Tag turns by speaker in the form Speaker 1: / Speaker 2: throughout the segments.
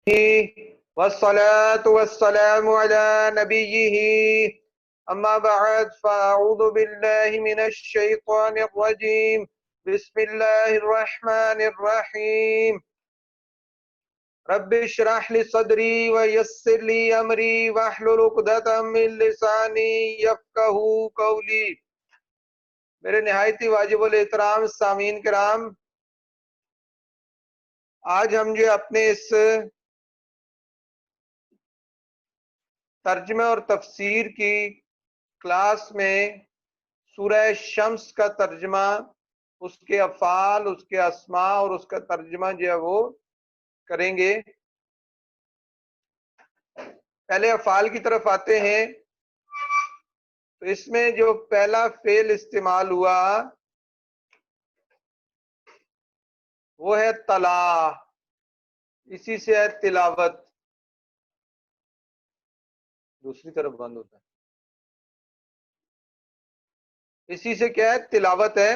Speaker 1: والصلاة والسلام على نبيه أما بعد فأعوذ بالله من الشيطان الرجيم بسم الله الرحمن الرحيم رب اشرح لي صدري ويسر لي أمري واحلل عقدة من لساني يفقهوا قولي. میرے نہایتی واجب الاحترام سامعین کرام، آج ہم جو اپنے اس ترجمہ اور تفسیر کی کلاس میں سورہ شمس کا ترجمہ، اس کے افعال، اس کے اسماء اور اس کا ترجمہ جو ہے وہ کریں گے. پہلے افعال کی طرف آتے ہیں. تو اس میں جو پہلا فعل استعمال ہوا وہ ہے تلا، اسی سے ہے تلاوت. دوسری طرف بند ہوتا ہے، اسی سے کیا ہے؟ تلاوت ہے.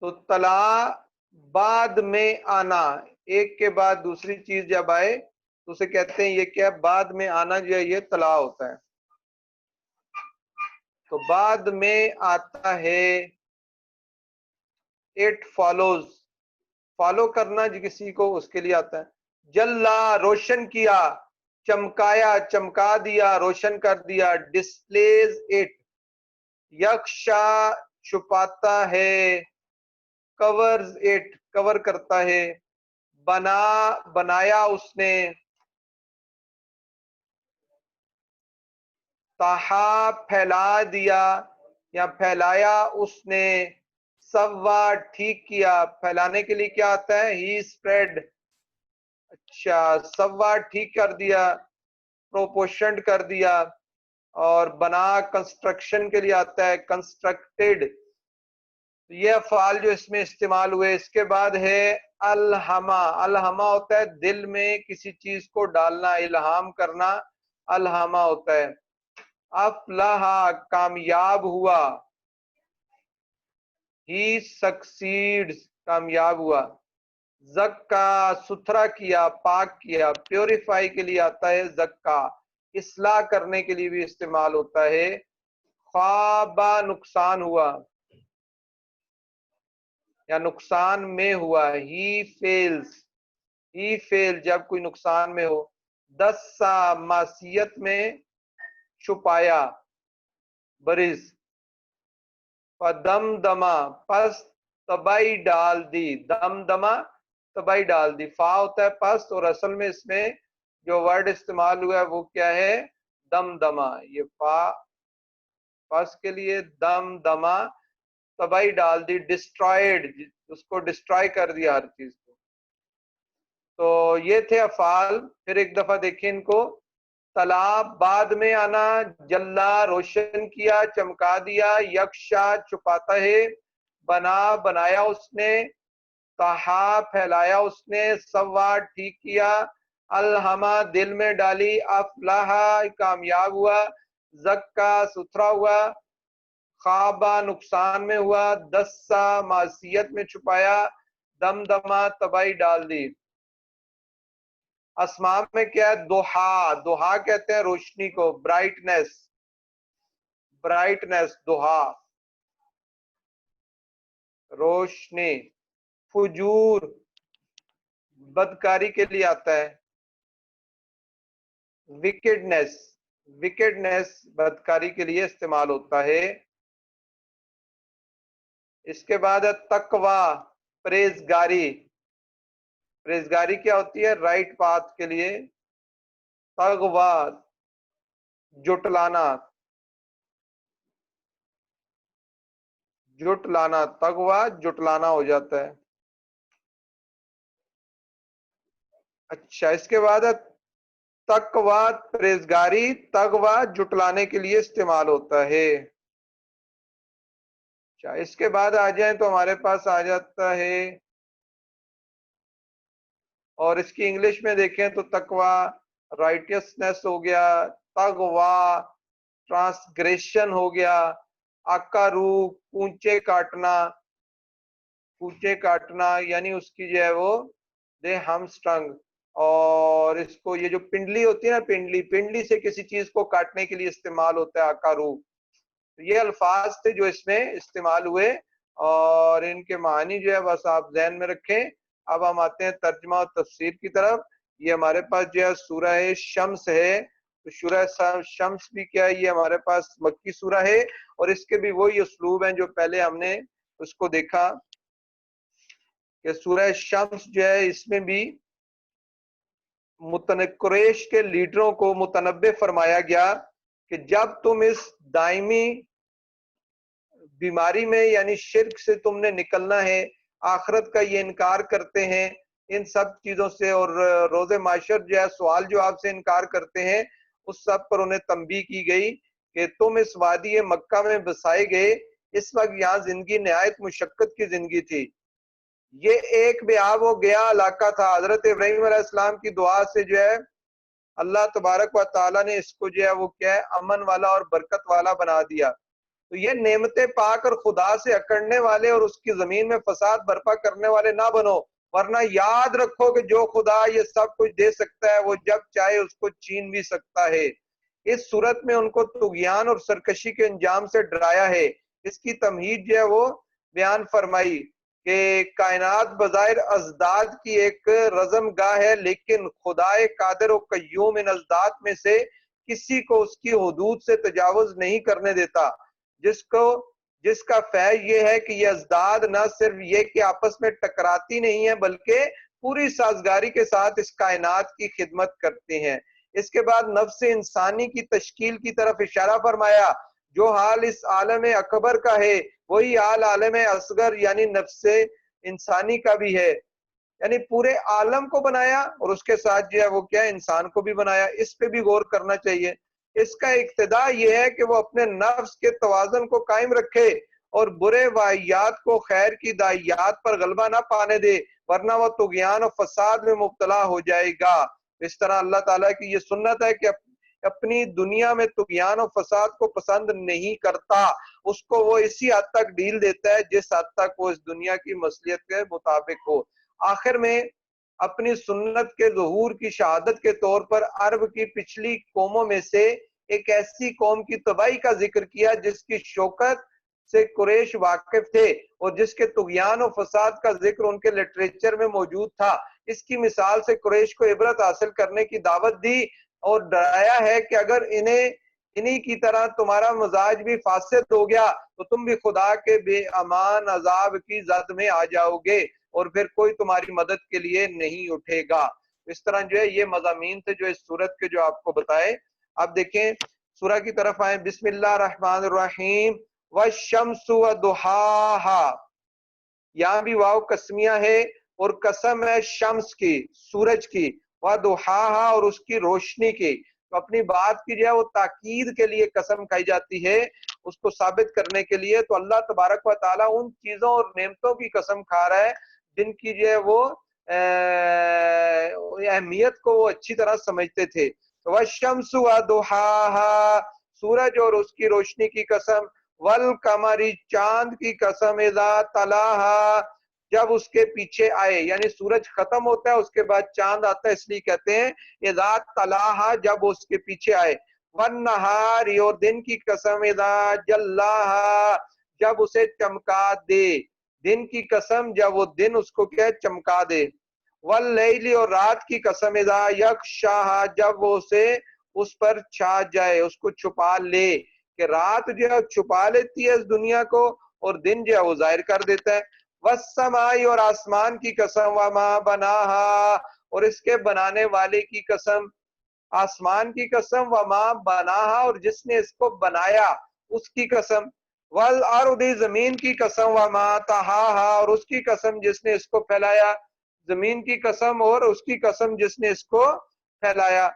Speaker 1: تو تلا بعد میں آنا، ایک کے بعد دوسری چیز جب آئے تو اسے کہتے ہیں یہ کیا ہے؟ بعد میں آنا جو ہے یہ تلا ہوتا ہے. تو بعد میں آتا ہے اٹ فالوز، فالو کرنا جو کسی کو، اس کے لیے آتا ہے. جلا روشن کیا، چمکایا چمکا دیا، روشن کر دیا. ڈسپلیز اٹ، یکشا چھپاتا ہے، کورز اٹ کور کرتا ہے. بنا بنایا اس نے، تہا پھیلا دیا یا پھیلایا اس نے. سوا ٹھیک کیا، پھیلانے کے لیے کیا آتا ہے؟ ہی اسپریڈ. اچھا، سوا ٹھیک کر دیا، پروپوشنڈ کر دیا. اور بنا کنسٹرکشن کے لیے آتا ہے، کنسٹرکٹڈ. یہ افعال جو اس میں استعمال ہوئے. اس کے بعد ہے الہما. الہما ہوتا ہے دل میں کسی چیز کو ڈالنا، الہام کرنا الہما ہوتا ہے. افلح کامیاب ہوا، ہی سکسیڈز کامیاب ہوا. زکا ستھرا کیا، پاک کیا. پیوریفائی کے لیے آتا ہے زکا، اصلاح کرنے کے لیے بھی استعمال ہوتا ہے. خوابا نقصان ہوا یا نقصان میں ہوا. ہی فیلز، ہی فیل جب کوئی نقصان میں ہو. دسا معصیت میں چھپایا، برز. دم دما پس تباہی ڈال دی، دم دما تباہی ڈال دی. فا ہوتا ہے پس، اور اصل میں اس میں جو ورڈ استعمال ہوا ہے وہ کیا ہے؟ دم دما. یہ فا پس کے لیے، دم دما تباہی ڈال دی. ڈسٹرائڈ، اس کو ڈسٹرائے کر دیا ہر چیز کو. تو یہ تھے افعال. پھر ایک دفعہ دیکھیں ان کو. تلا بعد میں آنا، جلا روشن کیا چمکا دیا، یکشا چھپاتا ہے، بنا بنایا اس نے، تہا پھیلایا اس نے، سوا ٹھیک کیا، الہما دل میں ڈالی، افلاح کامیاب ہوا، زکا ستھرا ہوا، خوابا نقصان میں ہوا، دسا معصیت میں چھپایا، دمدما تباہی ڈال دی. اسماء میں کیا ہے؟ دوحا. دوحا کہتے ہیں روشنی کو، برائٹنس، برائٹنس دوحا روشنی. فجور بدکاری کے لیے آتا ہے. وکڈنس، وکڈنس بدکاری کے لیے استعمال ہوتا ہے. اس کے بعد ہے تقوی، پرہیزگاری. پرہیزگاری کیا ہوتی ہے؟ رائٹ پاتھ کے لیے. تقوی جٹلانا، جٹلانا، تقوی جٹلانا ہو جاتا ہے. اچھا، اس کے بعد ہے تقوی پرہیزگاری، تقوی جٹلانے کے لیے استعمال ہوتا ہے. اچھا، اس کے بعد آ جائیں تو ہمارے پاس آ جاتا ہے، اور اس کی انگلش میں دیکھیں تو تقوی رائٹیسنس ہو گیا، تقوی ٹرانسگریشن ہو گیا، اکارو پونچے کاٹنا، پونچے کاٹنا یعنی اس کی جو ہے وہ دے ہم سٹرنگ. اور اس کو یہ جو پنڈلی ہوتی ہے نا، پنڈلی سے کسی چیز کو کاٹنے کے لیے استعمال ہوتا ہے آکارو. یہ الفاظ تھے جو اس میں استعمال ہوئے اور ان کے معنی جو ہے بس آپ ذہن میں رکھیں. اب ہم آتے ہیں ترجمہ اور تفسیر کی طرف. یہ ہمارے پاس جو ہے سورہ شمس ہے. تو سورہ شمس بھی کیا ہے، یہ ہمارے پاس مکی سورہ ہے اور اس کے بھی وہی اسلوب ہیں جو پہلے ہم نے اس کو دیکھا کہ سورہ شمس جو ہے اس میں بھی قریش کے لیڈروں کو متنبع فرمایا گیا کہ جب تم اس دائمی بیماری میں یعنی شرک سے تم نے نکلنا ہے، آخرت کا یہ انکار کرتے ہیں ان سب چیزوں سے، اور روز معاشر جو ہے سوال جواب سے انکار کرتے ہیں، اس سب پر انہیں تنبیہ کی گئی کہ تم اس وادی مکہ میں بسائے گئے، اس وقت یہاں زندگی نہایت مشقت کی زندگی تھی. یہ ایک بے آب و گیا علاقہ تھا. حضرت ابراہیم علیہ السلام کی دعا سے جو ہے اللہ تبارک و تعالیٰ نے اس کو جو ہے وہ کیا ہے امن والا اور برکت والا بنا دیا. تو یہ نعمتیں پا کر خدا سے اکڑنے والے اور اس کی زمین میں فساد برپا کرنے والے نہ بنو، ورنہ یاد رکھو کہ جو خدا یہ سب کچھ دے سکتا ہے وہ جب چاہے اس کو چھین بھی سکتا ہے. اس صورت میں ان کو طغیان اور سرکشی کے انجام سے ڈرایا ہے. اس کی تمہید جو ہے وہ بیان فرمائی کہ کائنات بظاہر ازداد کی ایک رزم گاہ ہے، لیکن خدائے قادر و قیوم ان ازداد میں سے کسی کو اس کی حدود سے تجاوز نہیں کرنے دیتا. جس کا فیض یہ ہے کہ یہ ازداد نہ صرف یہ کہ آپس میں ٹکراتی نہیں ہیں بلکہ پوری سازگاری کے ساتھ اس کائنات کی خدمت کرتے ہیں. اس کے بعد نفس انسانی کی تشکیل کی طرف اشارہ فرمایا. جو حال اس عالم اکبر کا ہے وہی حال عالم اصغر یعنی نفس انسانی کا بھی ہے. یعنی پورے عالم کو بنایا اور اس کے ساتھ جو ہے وہ کیا انسان کو بھی بنایا. اس پہ بھی غور کرنا چاہیے. اس کا اقتدا یہ ہے کہ وہ اپنے نفس کے توازن کو قائم رکھے اور برے واحیات کو خیر کی داعیات پر غلبہ نہ پانے دے، ورنہ وہ طغیان و فساد میں مبتلا ہو جائے گا. اس طرح اللہ تعالیٰ کی یہ سنت ہے کہ اپنی دنیا میں طغیان و فساد کو پسند نہیں کرتا. اس کو وہ اسی حد تک ڈھیل دیتا ہے جس حد تک وہ اس دنیا کی مصلحت کے مطابق ہو. آخر میں اپنی سنت کے ظہور کی شہادت کے طور پر عرب کی پچھلی قوموں میں سے ایک ایسی قوم کی تباہی کا ذکر کیا جس کی شوکت سے قریش واقف تھے اور جس کے طغیان و فساد کا ذکر ان کے لٹریچر میں موجود تھا. اس کی مثال سے قریش کو عبرت حاصل کرنے کی دعوت دی اور ڈرایا ہے کہ اگر انہی کی طرح تمہارا مزاج بھی فاسد ہو گیا تو تم بھی خدا کے بے امان عذاب کی زد میں آ جاؤ گے اور پھر کوئی تمہاری مدد کے لیے نہیں اٹھے گا. اس طرح جو ہے یہ مضامین تھے جو اس سورت کے جو آپ کو بتائے. اب دیکھیں سورہ کی طرف آئیں. بسم اللہ الرحمن الرحیم. والشمس وضحاها. یہاں بھی واو قسمیہ ہے اور قسم ہے شمس کی، سورج کی، وضحاها اور اس کی روشنی کی. تو اپنی بات کی جو ہے وہ تاکید کے لیے قسم کھائی جاتی ہے، اس کو ثابت کرنے کے لیے. تو اللہ تبارک و تعالیٰ ان چیزوں اور نعمتوں کی قسم کھا رہا ہے جن کی جو ہے وہ اہمیت کو وہ اچھی طرح سمجھتے تھے. والشمس وضحاها، سورج اور اس کی روشنی کی قسم. والقمر، چاند کی قسم. اذا تلاها، جب اس کے پیچھے آئے، یعنی سورج ختم ہوتا ہے اس کے بعد چاند آتا ہے، اس لیے کہتے ہیں اذا تلاها، جب اس کے پیچھے آئے. والنہار، اور دن کی قسم. اذا جلاها، جب اسے چمکا دے. دن کی قسم جب وہ دن اس کو کیا چمکا دے. واللیل، اور رات کی قسم. اذا یغشاها، جب وہ اسے اس پر چھا جائے، اس کو چھپا لے. کہ رات جو ہے چھپا لیتی ہے اس دنیا کو اور دن جو ہے وہ ظاہر کر دیتا ہے. والسماء، اور آسمان کی قسم. وما بناها، اور اس کے بنانے والے کی قسم. آسمان کی قسم. وما بناها، اور جس نے اس کو بنایا اس کی قسم. والارض، زمین کی قسم. وما طحاها، اور اس کی قسم جس نے اس کو پھیلایا. زمین کی قسم اور اس کی قسم جس نے اس کو پھیلایا.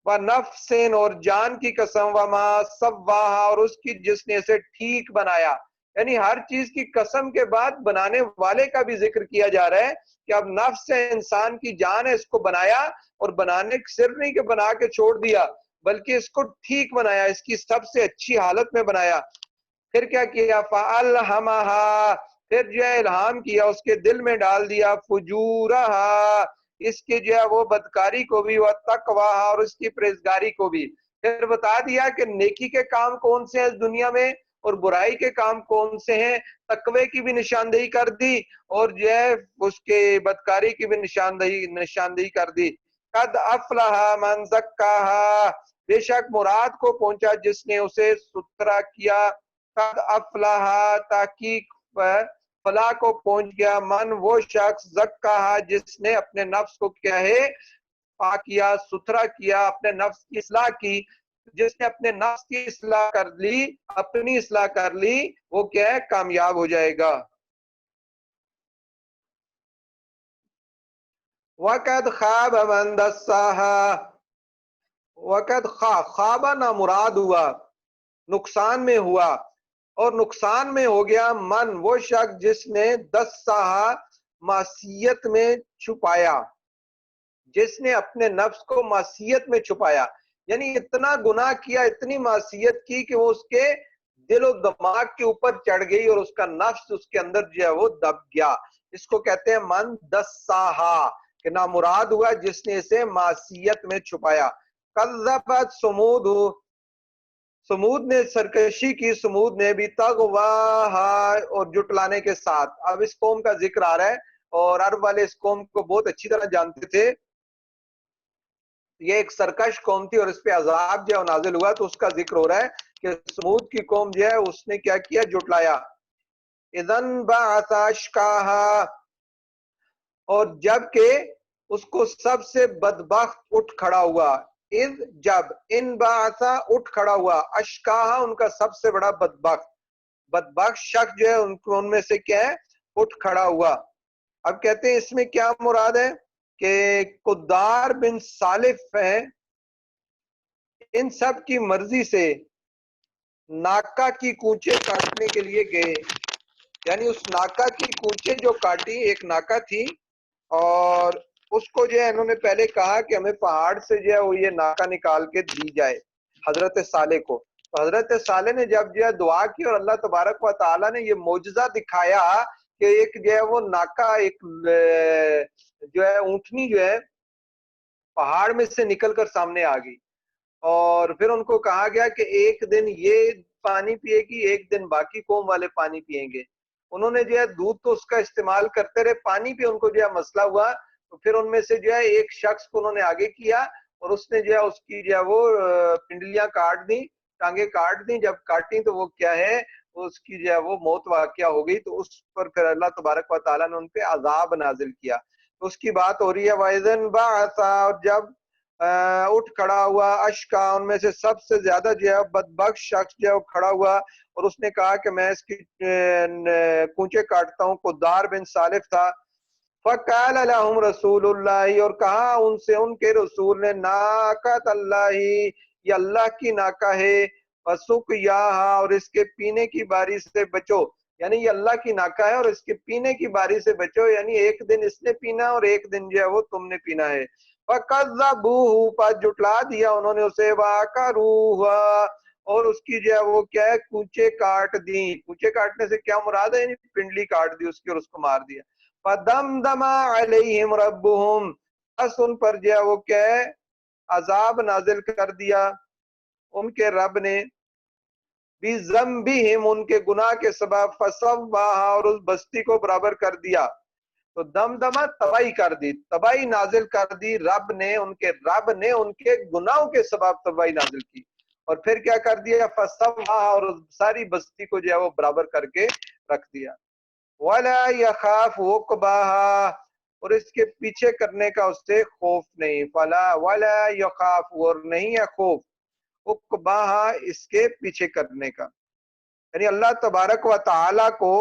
Speaker 1: وَنَفْسٍ، اور جان کی قسم. وَمَا سَوَّاهَا، اور اس کی جس نے اسے ٹھیک بنایا. یعنی ہر چیز کی قسم کے بعد بنانے والے کا بھی ذکر کیا جا رہا ہے کہ اب نفس ہے، انسان کی جان ہے، اس کو بنایا اور بنانے صرف نہیں کہ بنا کے چھوڑ دیا بلکہ اس کو ٹھیک بنایا، اس کی سب سے اچھی حالت میں بنایا. پھر کیا کیا؟ فَأَلْهَمَهَا، پھر جو ہے الہام کیا، اس کے دل میں ڈال دیا. فُجُورَهَا، اس کی جو ہے وہ بدکاری کو بھی، وتقواہ اور اس کی پرہیزگاری کو بھی. پھر بتا دیا کہ نیکی کے کام کون سے ہیں اس دنیا میں اور برائی کے کام کون سے ہیں. تقوی کی بھی نشاندہی کر دی اور جو ہے اس کے بدکاری کی بھی نشاندہی کر دی. قد افلح من زکاہا، بے شک مراد کو پہنچا جس نے اسے ستھرا کیا. قد افلح، تحقیق فلاح کو پہنچ گیا، من وہ شخص زکاہا جس نے اپنے نفس کو کیا ہے پاک کیا، ستھرا کیا، اپنے نفس کی اصلاح کی. جس نے اپنے نفس کی اصلاح کر لی، اپنی اصلاح کر لی، وہ کیا ہے کامیاب ہو جائے گا. وَقَدْ خَابَ مَنْ دَسَّاهَا، وقت خوابہ نامراد ہوا، نقصان میں ہوا، اور نقصان میں ہو گیا من وہ شخص جس نے دسہا معصیت میں چھپایا، جس نے اپنے نفس کو معصیت میں چھپایا. یعنی اتنا گناہ کیا، اتنی معصیت کی کہ وہ اس کے دل و دماغ کے اوپر چڑھ گئی اور اس کا نفس اس کے اندر جو ہے وہ دب گیا. اس کو کہتے ہیں من دسہا، کہ نامراد ہوا جس نے اسے معصیت میں چھپایا. کذبت سمود، سمود نے سرکشی کی، سمود نے بھی تغواہا اور جٹلانے کے ساتھ. اب اس قوم کا ذکر آ رہا ہے اور عرب والے اس قوم کو بہت اچھی طرح جانتے تھے. یہ ایک سرکش قوم تھی اور اس پہ عذاب جو نازل ہوا، تو اس کا ذکر ہو رہا ہے کہ سمود کی قوم جو ہے اس نے کیا کیا، جٹلایا. اذن بعث اشقاہا، اور جب کہ اس کو سب سے بدبخت اٹھ کھڑا ہوا. اذ جب، ان بعثا اٹھ کھڑا ہوا، اشقاہا ان کا سب سے بڑا بدبخت شخص جو ہے ان میں سے کیا ہے، اٹھ کھڑا ہوا. اب کہتے ہیں اس میں کیا مراد ہے کہ قدار بن سالف ہیں، ان سب کی مرضی سے ناکا کی کونچے کاٹنے کے لیے گئے. یعنی اس ناکا کی کونچے جو کاٹی، ایک ناکا تھی اور اس کو جو ہے انہوں نے پہلے کہا کہ ہمیں پہاڑ سے جو ہے وہ یہ ناکا نکال کے دی جائے حضرت صالح کو. تو حضرت صالح نے جب جو ہے دعا کی اور اللہ تبارک و تعالیٰ نے یہ معجزہ دکھایا کہ ایک جو ہے وہ ناکا، ایک جو ہے اونٹنی جو ہے پہاڑ میں سے نکل کر سامنے آ گئی. اور پھر ان کو کہا گیا کہ ایک دن یہ پانی پیے گی، ایک دن باقی قوم والے پانی پیئیں گے. انہوں نے جو ہے دودھ تو اس کا استعمال کرتے رہے، پانی پہ ان کو جو ہے مسئلہ ہوا. تو پھر ان میں سے جو ہے ایک شخص کو انہوں نے آگے کیا اور اس نے جو ہے اس کی جو ہے وہ پنڈلیاں کاٹ دی، ٹانگیں کاٹ دی. جب کاٹی تو وہ کیا ہے، اس کی جو ہے وہ موت واقعہ ہو گئی. تو اس پر پھر اللہ تبارک و تعالیٰ نے ان پہ عذاب نازل کیا. تو اس کی بات ہو رہی ہے وَإِذَنْ بَعَثَ، اور جب اٹھ کھڑا ہوا، اشکا ان میں سے سب سے زیادہ جو ہے بدبخت شخص جو ہے وہ کھڑا ہوا اور اس نے کہا کہ میں اس کی کونچے کاٹتا ہوں. قدار بن سالف تھا. فَقَالَ لَهُمْ رَسُولُ اللَّهِ، اور کہا ان سے ان کے رسول نے، ناقۃ اللہ، یہ اللہ کی ناکہ ہے، وَسُقْيَاهَا، اور اس کے پینے کی باری سے بچو. یعنی یہ اللہ کی ناکہ ہے اور اس کے پینے کی باری سے بچو. یعنی ایک دن اس نے پینا اور ایک دن جو ہے وہ تم نے پینا ہے. فَكَذَّبُوهُ، پس جھٹلا دیا انہوں نے اسے، وَعَقَرُوهَا، اور اس کی جو ہے وہ کیا ہے کونچے کاٹ دی. کونچے کاٹنے سے کیا مراد ہے، یعنی پنڈلی کاٹ دی اس کی اور اس کو مار دیا. فَدَمْدَمَ عَلَيْهِمْ رَبُّهُمْ، بس ان پر جو ہے وہ کیا ہے عذاب نازل کر دیا ان کے رب نے، بِذَنبِهِمْ ان کے گناہ کے سبب، فَسَوَّاهَا اور اس بستی کو برابر کر دیا. تو دمدمہ تباہی کر دی، تباہی نازل کر دی رب نے ان کے گناہوں کے سبب تباہی نازل کی. اور پھر کیا کر دیا، فَسَوَّاهَا اور ساری بستی کو جو ہے وہ برابر کر کے رکھ دیا. وَلَا يَخَافُ عُقْبَاهَا، اور اس کے پیچھے کرنے کا اس سے خوف نہیں. وَلَا يَخَافُ، اور نہیں ہے خوف، عُقْبَاهَا اس کے پیچھے کرنے کا. یعنی اللہ تبارک و تعالی کو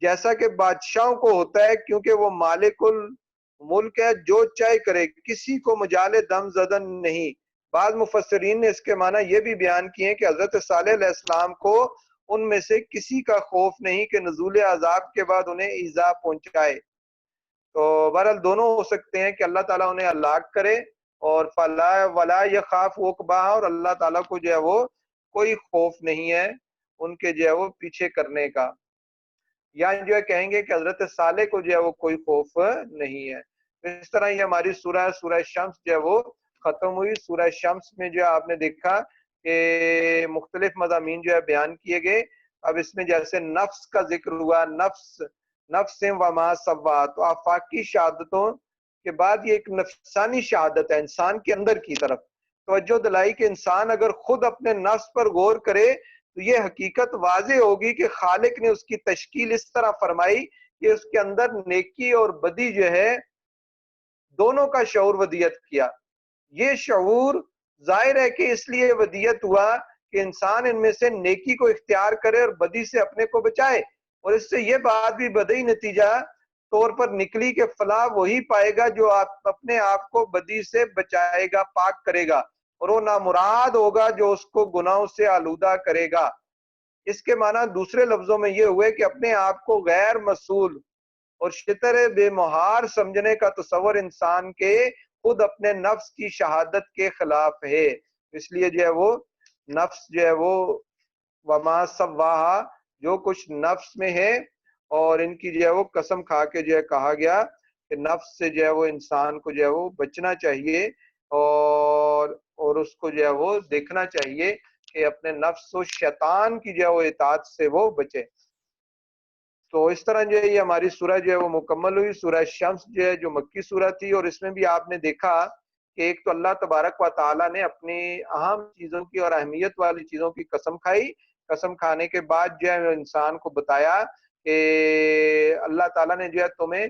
Speaker 1: جیسا کہ بادشاہوں کو ہوتا ہے، کیونکہ وہ مالک الملک ہے، جو چاہے کرے، کسی کو مجال دم زدن نہیں. بعض مفسرین نے اس کے معنی یہ بھی بیان کیے کہ حضرت صالح علیہ السلام کو ان میں سے کسی کا خوف نہیں کہ نزول عذاب کے بعد انہیں ایذا پہنچائے. تو بہرحال دونوں ہو سکتے ہیں کہ اللہ تعالیٰ انہیں ہلاک کرے، اور ولا یخاف عقباہا، اور اللہ تعالیٰ کو جو ہے وہ کوئی خوف نہیں ہے ان کے جو ہے وہ پیچھے کرنے کا. یا جو ہے کہیں گے کہ حضرت صالح کو جو ہے وہ کوئی خوف نہیں ہے۔ اس طرح یہ ہماری سورہ شمس جو ہے وہ ختم ہوئی۔ سورہ شمس میں جو ہے آپ نے دیکھا کہ مختلف مضامین جو ہے بیان کیے گئے۔ اب اس میں جیسے نفس کا ذکر ہوا، نفس وما سوا، تو آفاقی شہادتوں کے بعد یہ ایک نفسانی شہادت ہے انسان کے اندر کی طرف توجہ دلائی کہ انسان اگر خود اپنے نفس پر غور کرے تو یہ حقیقت واضح ہوگی کہ خالق نے اس کی تشکیل اس طرح فرمائی کہ اس کے اندر نیکی اور بدی جو ہے دونوں کا شعور ودیت کیا۔ یہ شعور ظاہر ہے کہ اس لیے ودیت ہوا کہ انسان ان میں سے نیکی کو اختیار کرے اور بدی سے اپنے کو بچائے، اور اس سے یہ بات بھی بدی نتیجہ طور پر نکلی کہ فلاح وہی پائے گا جو اپنے آپ کو بدی سے بچائے گا، پاک کرے گا، اور وہ نامراد ہوگا جو اس کو گناہوں سے آلودہ کرے گا۔ اس کے معنی دوسرے لفظوں میں یہ ہوئے کہ اپنے آپ کو غیر مسئول اور شتر بے مہار سمجھنے کا تصور انسان کے خود اپنے نفس کی شہادت کے خلاف ہے۔ اس لیے جو ہے وہ نفس جو ہے وہ وما سواہا، جو کچھ نفس میں ہے، اور ان کی جو ہے وہ قسم کھا کے جو ہے کہا گیا کہ نفس سے جو ہے وہ انسان کو جو ہے وہ بچنا چاہیے، اور اس کو جو ہے وہ دیکھنا چاہیے کہ اپنے نفس و شیطان کی جو ہے وہ اطاعت سے وہ بچے۔ تو اس طرح جو ہے یہ ہماری سورہ جو ہے وہ مکمل ہوئی۔ سورہ شمس جو ہے جو مکی سورہ تھی، اور اس میں بھی آپ نے دیکھا کہ ایک تو اللہ تبارک و تعالیٰ نے اپنی اہم چیزوں کی اور اہمیت والی چیزوں کی قسم کھائی۔ قسم کھانے کے بعد جو ہے انسان کو بتایا کہ اللہ تعالیٰ نے جو ہے تمہیں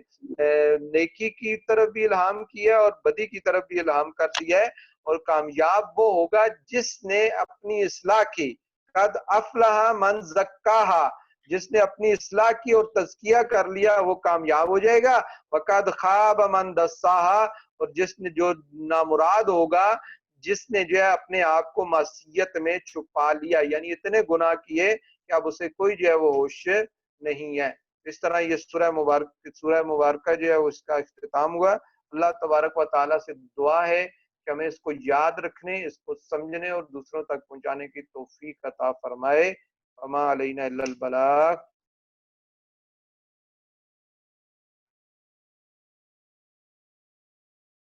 Speaker 1: نیکی کی طرف بھی الہام کیا اور بدی کی طرف بھی الہام کر دیا ہے، اور کامیاب وہ ہوگا جس نے اپنی اصلاح کی۔ قد افلح من زکاہا، جس نے اپنی اصلاح کی اور تزکیہ کر لیا وہ کامیاب ہو جائے گا۔ وقد خاب من دساہا، اور جس نے جو نامراد ہوگا جس نے جو ہے اپنے آپ کو معصیت میں چھپا لیا، یعنی اتنے گناہ کیے کہ اب اسے کوئی جو ہے وہ ہوش نہیں ہے۔ اس طرح یہ سورہ مبارکہ جو ہے اس کا اختتام ہوا۔ اللہ تبارک و تعالیٰ سے دعا ہے کہ ہمیں اس کو یاد رکھنے، اس کو سمجھنے اور دوسروں تک پہنچانے کی توفیق عطا فرمائے۔ وما علینا الا البلاغ۔